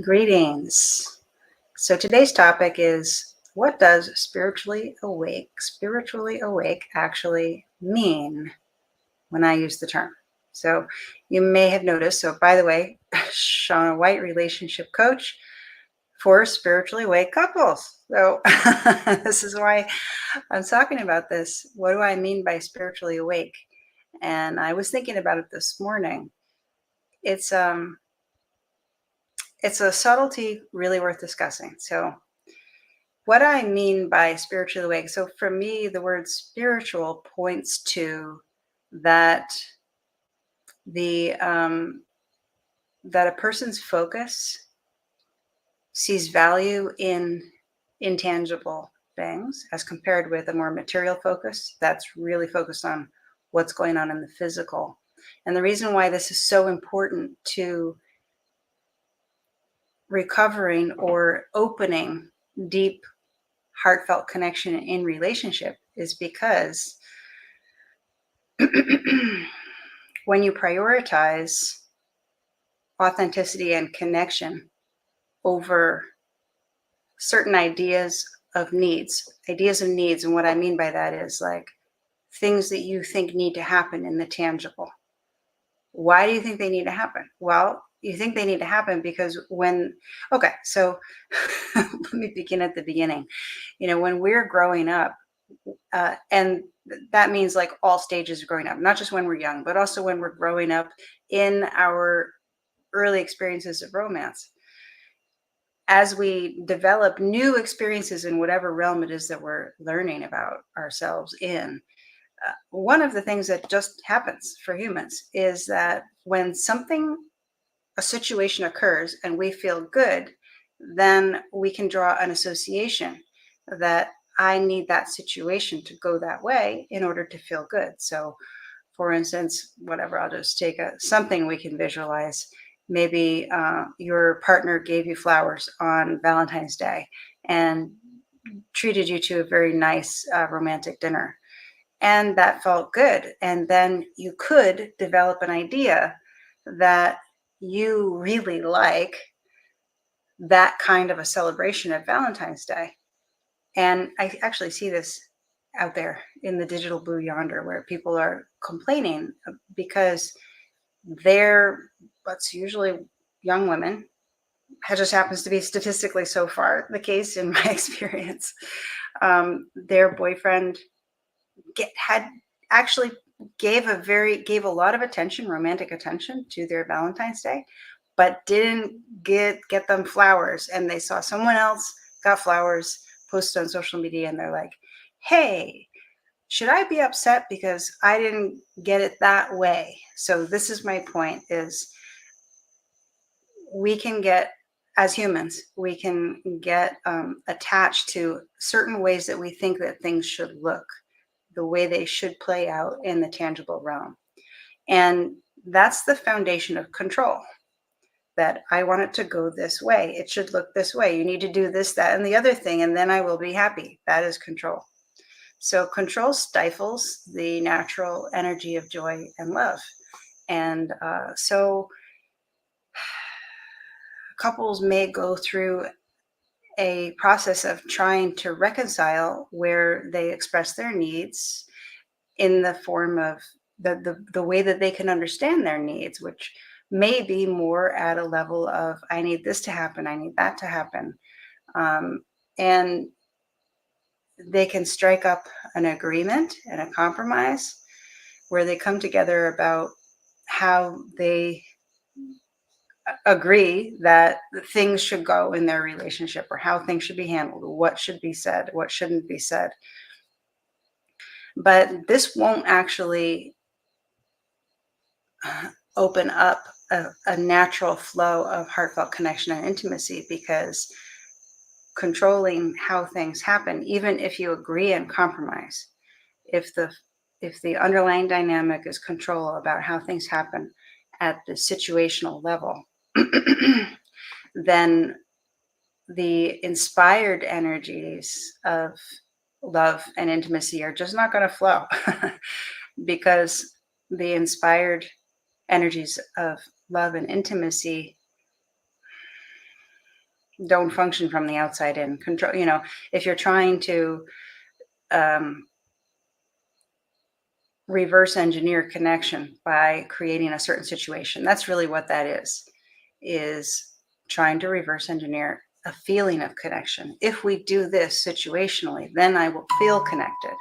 Greetings. So today's topic is, what does spiritually awake actually mean when I use the term? So you may have noticed, so by the way, Shauna White, relationship coach for spiritually awake couples. So this is why I'm talking about this. What do I mean by spiritually awake? And I was thinking about it this morning. It's it's a subtlety really worth discussing. So what I mean by spiritually awake, so for me, the word spiritual points to that the that a person's focus sees value in intangible things as compared with a more material focus that's really focused on what's going on in the physical. And the reason why this is so important to recovering or opening deep heartfelt connection in relationship is because when you prioritize authenticity and connection over certain ideas of needs. And what I mean by that is like things that you think need to happen in the tangible. Why do you think they need to happen? Well, you think they need to happen because so let me begin at the beginning. When we're growing up, and that means like all stages of growing up, not just when we're young, but also when we're growing up in our early experiences of romance. As we develop new experiences in whatever realm it is that we're learning about ourselves in, one of the things that just happens for humans is that when a situation occurs and we feel good, then we can draw an association that I need that situation to go that way in order to feel good. So, for instance, whatever, I'll just take something we can visualize. Maybe your partner gave you flowers on Valentine's Day and treated you to a very nice romantic dinner. And that felt good. And then you could develop an idea that you really like that kind of a celebration of Valentine's Day. And I actually see this out there in the digital blue yonder where people are complaining because what's usually young women, it just happens to be statistically so far the case in my experience. Their boyfriend had actually gave a lot of attention, romantic attention, to their Valentine's Day, but didn't get them flowers. And they saw someone else got flowers posted on social media, and they're like, "Hey, should I be upset because I didn't get it that way?" So this is my point: is we can get, as humans, we can get attached to certain ways that we think that things should look, the way they should play out in the tangible realm. And that's the foundation of control, that I want it to go this way. It should look this way. You need to do this, that, and the other thing, and then I will be happy. That is control. So control stifles the natural energy of joy and love. And so couples may go through a process of trying to reconcile where they express their needs in the form of the way that they can understand their needs, which may be more at a level of, I need this to happen, I need that to happen. And they can strike up an agreement and a compromise where they come together about how they agree that things should go in their relationship, or how things should be handled, what should be said, what shouldn't be said. But this won't actually open up a natural flow of heartfelt connection and intimacy, because controlling how things happen, even if you agree and compromise, if the underlying dynamic is control about how things happen at the situational level, then the inspired energies of love and intimacy are just not going to flow because the inspired energies of love and intimacy don't function from the outside in. Control, if you're trying to um, reverse engineer connection by creating a certain situation, that's really what that is trying to reverse engineer a feeling of connection. If we do this situationally, then I will feel connected.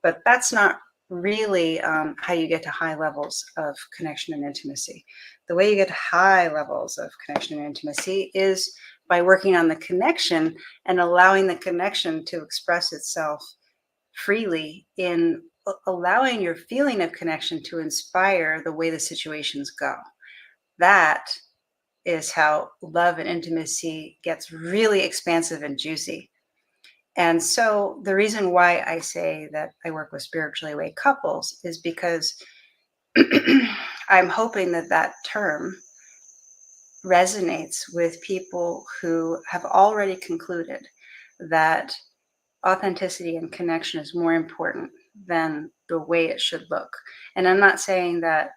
But that's not really how you get to high levels of connection and intimacy. The way you get to high levels of connection and intimacy is by working on the connection and allowing the connection to express itself freely in allowing your feeling of connection to inspire the way the situations go. That is how love and intimacy gets really expansive and juicy. And so the reason why I say that I work with spiritually awake couples is because I'm hoping that that term resonates with people who have already concluded that authenticity and connection is more important than the way it should look. And I'm not saying that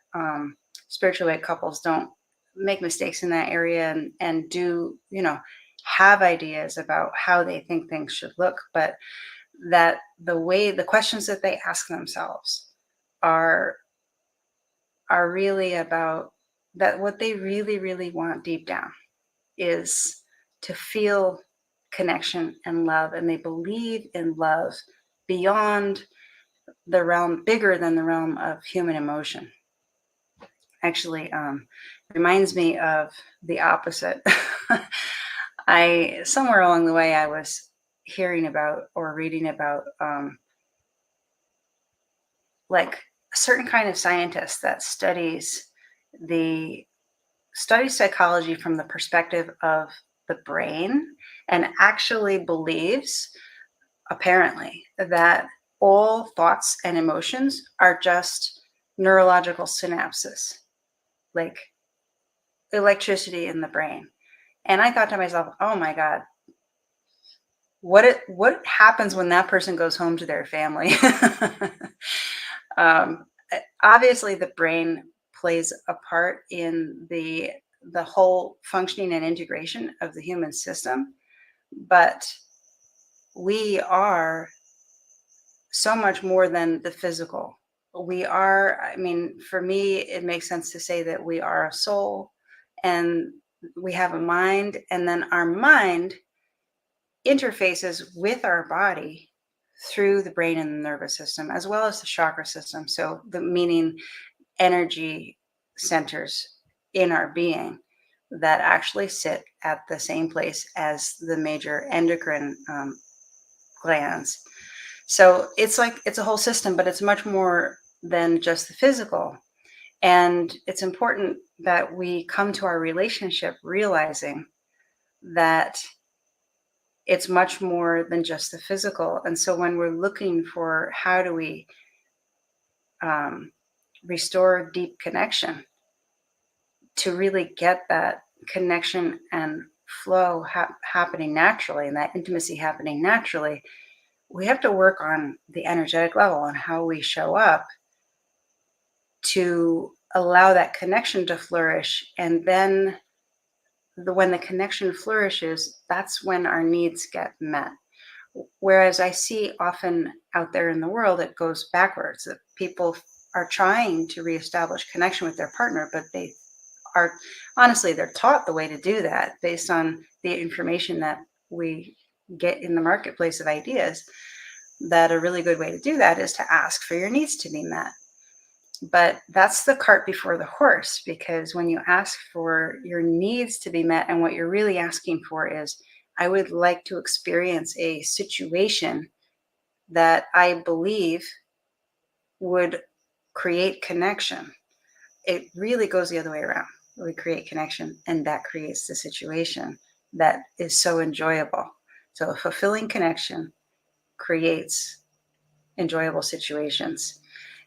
spiritual awake couples don't make mistakes in that area and do, have ideas about how they think things should look, but that the questions that they ask themselves are really about that what they really, really want deep down is to feel connection and love, and they believe in love beyond the realm, bigger than the realm of human emotion. Actually, reminds me of the opposite. I somewhere along the way I was hearing about or reading about like a certain kind of scientist that studies psychology from the perspective of the brain, and actually believes, apparently, that all thoughts and emotions are just neurological synapses, like electricity in the brain. And I thought to myself, oh my God, what happens when that person goes home to their family? um, Obviously, the brain plays a part in the whole functioning and integration of the human system, but we are so much more than the physical. We are, I mean, for me, it makes sense to say that we are a soul and we have a mind, and then our mind interfaces with our body through the brain and the nervous system, as well as the chakra system. So, the meaning energy centers in our being that actually sit at the same place as the major endocrine glands. So it's like it's a whole system, but it's much more than just the physical. And it's important that we come to our relationship realizing that it's much more than just the physical. And so when we're looking for how do we restore deep connection, to really get that connection and flow happening naturally and that intimacy happening naturally, we have to work on the energetic level on how we show up to allow that connection to flourish. And then when the connection flourishes, that's when our needs get met. Whereas I see often out there in the world, it goes backwards, that people are trying to reestablish connection with their partner, but they are honestly, they're taught the way to do that based on the information that we get in the marketplace of ideas, that a really good way to do that is to ask for your needs to be met. But that's the cart before the horse, because when you ask for your needs to be met, and what you're really asking for is, I would like to experience a situation that I believe would create connection. It really goes the other way around. We create connection, and that creates the situation that is so enjoyable. So a fulfilling connection creates enjoyable situations.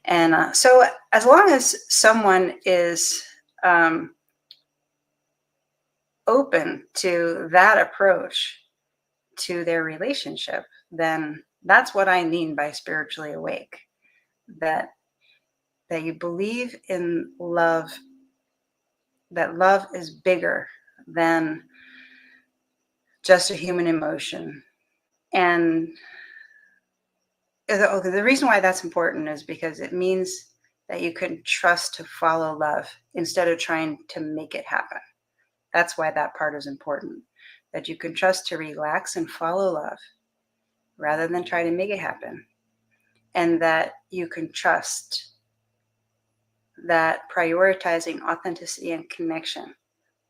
And so as long as someone is open to that approach to their relationship, then that's what I mean by spiritually awake. That you believe in love, that love is bigger than just a human emotion. And the reason why that's important is because it means that you can trust to follow love instead of trying to make it happen. That's why that part is important. That you can trust to relax and follow love rather than try to make it happen. And that you can trust that prioritizing authenticity and connection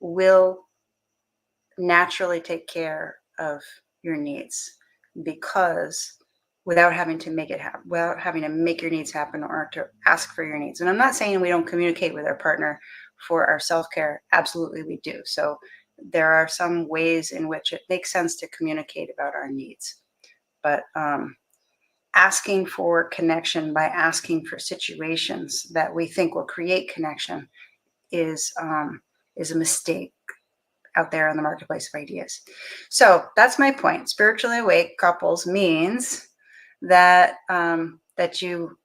will naturally take care of your needs, because without having to make it happen, without having to make your needs happen or to ask for your needs. And I'm not saying we don't communicate with our partner for our self-care. Absolutely we do. So there are some ways in which it makes sense to communicate about our needs. But asking for connection by asking for situations that we think will create connection is a mistake out there in the marketplace of ideas. So that's my point. Spiritually awake couples means that that you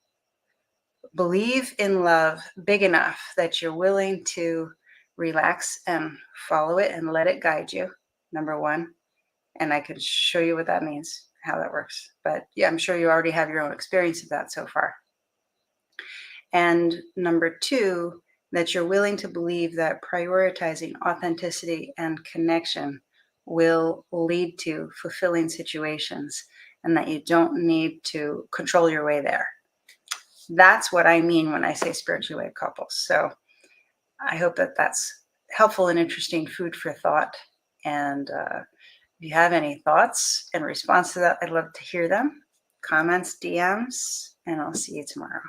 believe in love big enough that you're willing to relax and follow it and let it guide you. Number one, and I could show you what that means, how that works. But yeah, I'm sure you already have your own experience of that so far. And number two, that you're willing to believe that prioritizing authenticity and connection will lead to fulfilling situations and that you don't need to control your way there. That's what I mean when I say spiritually awake couples. So I hope that that's helpful and interesting food for thought. And if you have any thoughts in response to that, I'd love to hear them. Comments, DMs, and I'll see you tomorrow.